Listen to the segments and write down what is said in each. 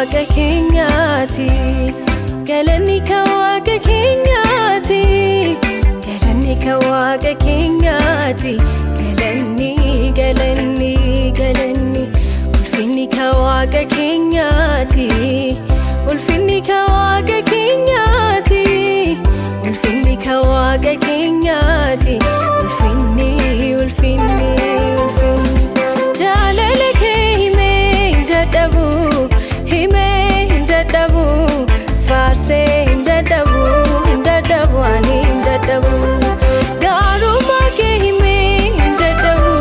waaqa keenyaati galanni kan waaqa keenyaati galanni kan waaqa keenyaati galanni galanni galanni ulfinni kan waaqa keenyaati ulfinni kan waaqa keenyaati ulfinni kan waaqa keenyaati ulfinni ulfinni ulfinni jaalala kee himee hin dadhabu faarsee hin dadhabu ani hin dadhabu gaarummaa kee himee hin dadhabu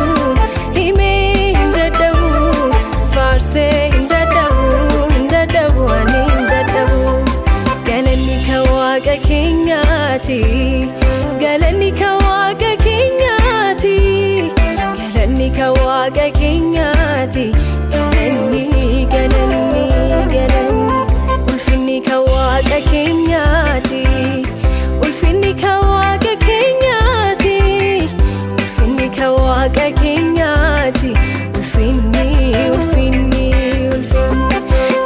faarsee hin dadhabu ani hin dadhabu galanni kan waaqa keenyaati galanni kan waaqa keenyaati galanni kan waaqa keenyaati galanni galanni galanni ulfinni kan waaqa keenyaati ulfinni kan waaqa keenyaati ulfinni kan waaqa keenyaati ulfinni ulfinni ulfinni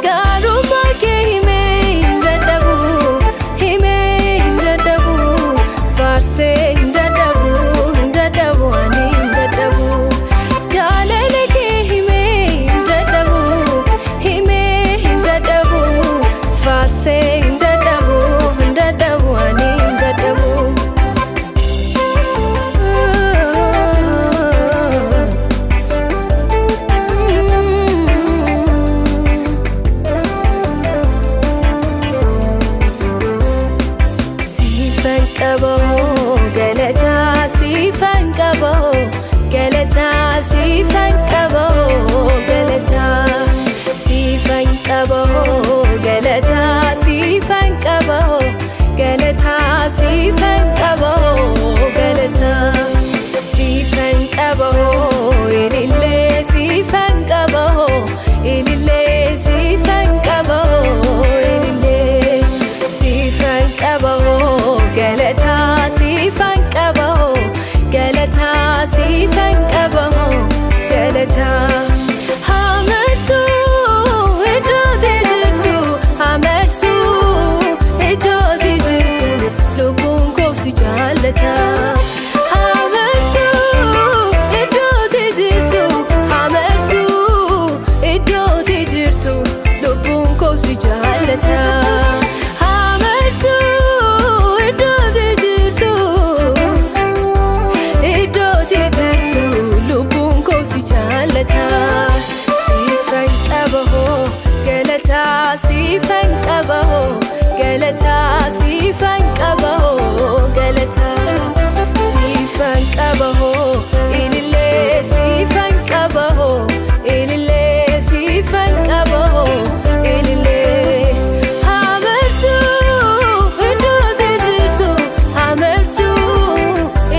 gaarummaa kee himee hin dadhabu faarsee hin dadhabu ani hin dadhabu jaalala kee himee hin dadhabu faarsee hin dadhabu ani hin dadhabu siifan qaboo galataa siifan qaboo galataa siifan qaboo galataa siifan qaboo galataa siifan qaboo galataa siifan qaboo galataa siifan qaboo ilillee siifan qaboo ilillee siifan qaboo ilillee siifan qaboo galataa siifan qaboo galataa siifan qaboo galataa hamersuu iddootii jirtu hamersuu iddootii jirtu lubbuun koo si jaallata hamersuu iddootii jirtu hamersuu iddootii jirtu lubbuun koo si jaallata hamersuu iddootii jirtu lubbuun koo si jaallata siifan qaboo galataa siifan qaboo galataa siifan qaboo galataa siifan qaboo ilillee siifan qaboo ilillee siifan qaboo ilillee hamersuu iddootii jirtu hamersuu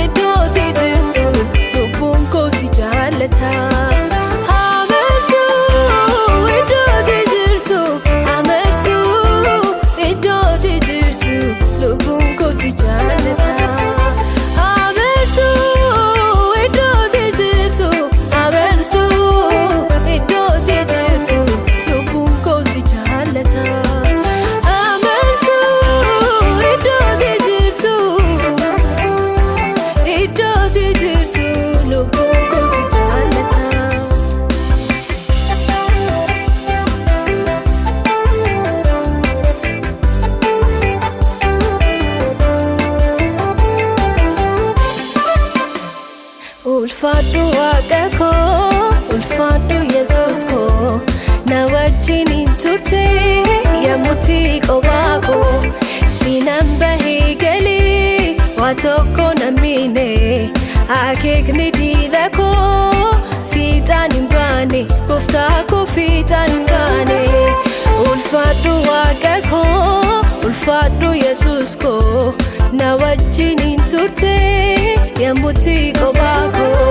iddootii jirtu lubbuun koo si jaallata ulfaadhu waaqa koo ulfaadhu yesuus koo na wajjin turte yemmutti kophaa koo sinan bahee galee waa tokko nan miine akeekni diina koo fiixaan hin baane gooftaa koo fiixaan hin baane ulfaadhu waaqa koo ulfaadhu yesuus koo na wajjin turte yemmutti kophaa koo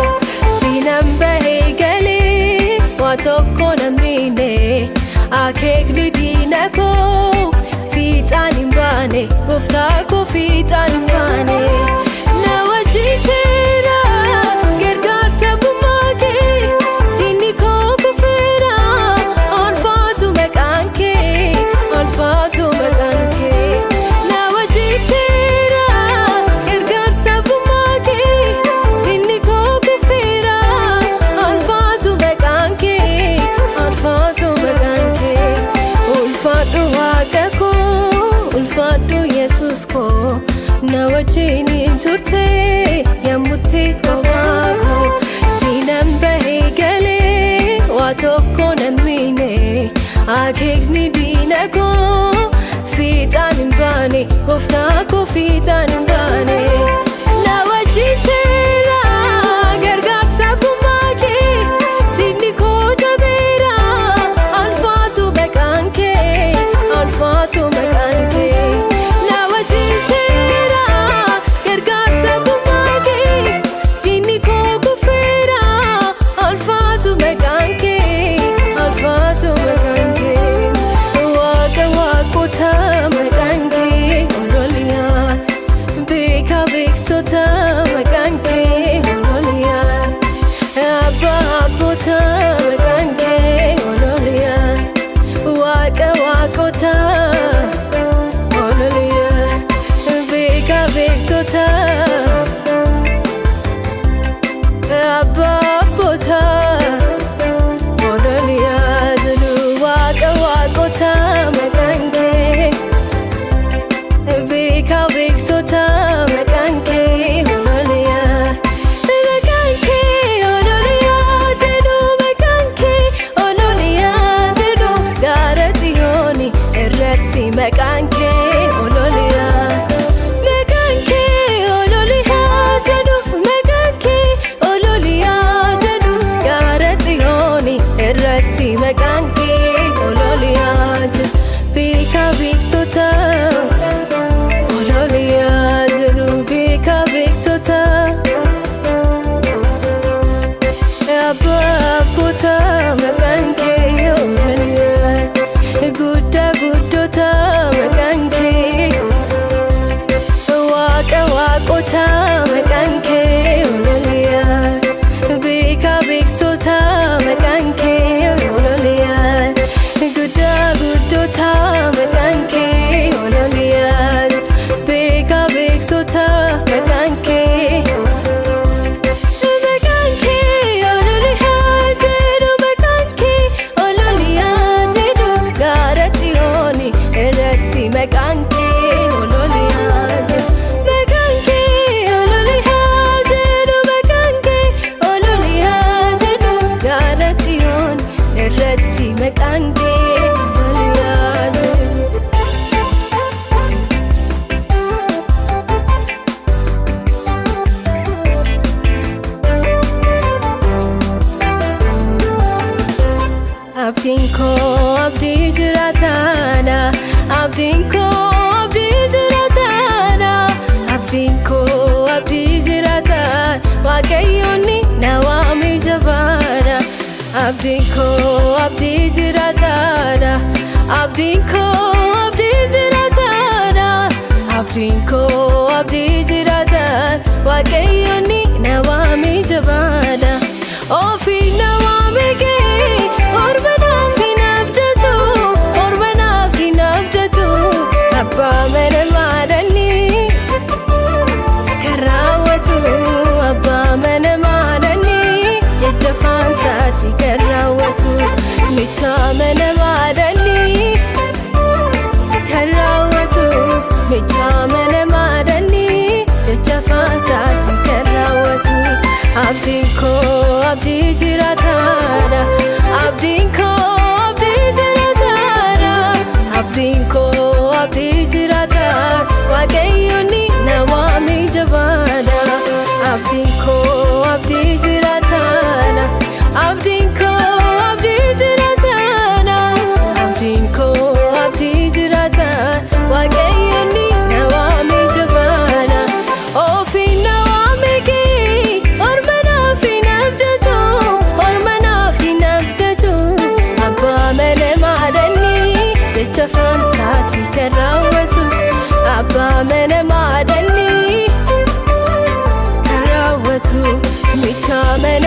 sinan bahee galee waa tokko nan miine akeekni diina koo fiixaan hin baane gooftaa koo fiixaan hin baane na wajjin teera gargaarsa bummaa kee diinni koo kufeera ulfaatu maqaan kee gooftaa koo fiixaan hin baane. Na wajjin teera gargaarsa gumaa kee diinni koo jabeera ulfaatu maqaan kee ulfaatu maqaan kee. Na wajjin teera gargaarsa gumaa kee diinni koo kufeera ulfaatu maqaan kee ulfaatu maqaan kee. Waaqa waaqota maqaan kee ololiyaa beeka beektota maqaan kee ololiyaa abbaa abboota maqaan kee ololiyaa waaqa waaqota ololiyaa beeka beektota abbaa abboota ololiyaa jedhu waaqa waaqota maqaan kee beeka beektota maqaan kee ololiyaa maqaan kee ololiyaa jedhu maqaan kee ololiyaa jedhu gaara Xiyooni irratti maqaan kee ololiyaa maqaan kee ololiyaa jedhu maqaan kee ololiyaa jedhu gaara Xiyooni irratti maqaan kee ololiyaa jedhu beeka beektota ololiyaa jedhu beeka beektota abbaa abboota maqaan kee ololiyaa guddaa guddoota maqaan kee waaqa waaqota maqaan kee ololiyaa beeka beektota maqaan kee ololiyaa guddaa guddoota maqaan kee ololiyaa beeka beektota maqaan kee maqaan kee ololiyaa jedhu maqaan kee ololiyaa jedhu gaara Xiyooni irratti maqaan kee ololiyaa jedhu maqaan kee ololiyaa jedhu maqaan kee ololiyaa jedhu gaara Xiyooni irratti maqaan kee ololiyaa jedhu. Abdiin koo abdii jiraataadha abdiin koo abdii jiraataadha abdiin koo abdii jiraataadha waaqayyoonni na waami jabaadha abdiin koo abdii jiraataadha abdiin koo abdii jiraataadha abdiin koo abdii jiraataadha waaqayyoonni na waami jabaadha ofii na waami kee orma naaf hin abdatu orma naaf hin abdatu abbaa mana maadanii kan raawwatu abbaa mana maadanii jecha faansaati kan raawwatu michaa mana maadanii kan raawwatu michaa mana maadanii jecha faansaati kan raawwatu abdiin koo abdii jiraataadha abdiin koo abdii jiraataadha abdiin koo abdii jiraataadha waaqayyoonni na waami jabaadha abdiin koo abdii jiraataadha abdiin koo abdii jiraataadha abdiin koo abdii jiraataadha waaqayyoonni na waami jabaadha ofii na waami kee orma naaf hin abdatu orma naaf hin abdatu abbaa mana maadanii jecha faansaati kan raawwatu abbaa mana maadanii kan raawwatu michaa mana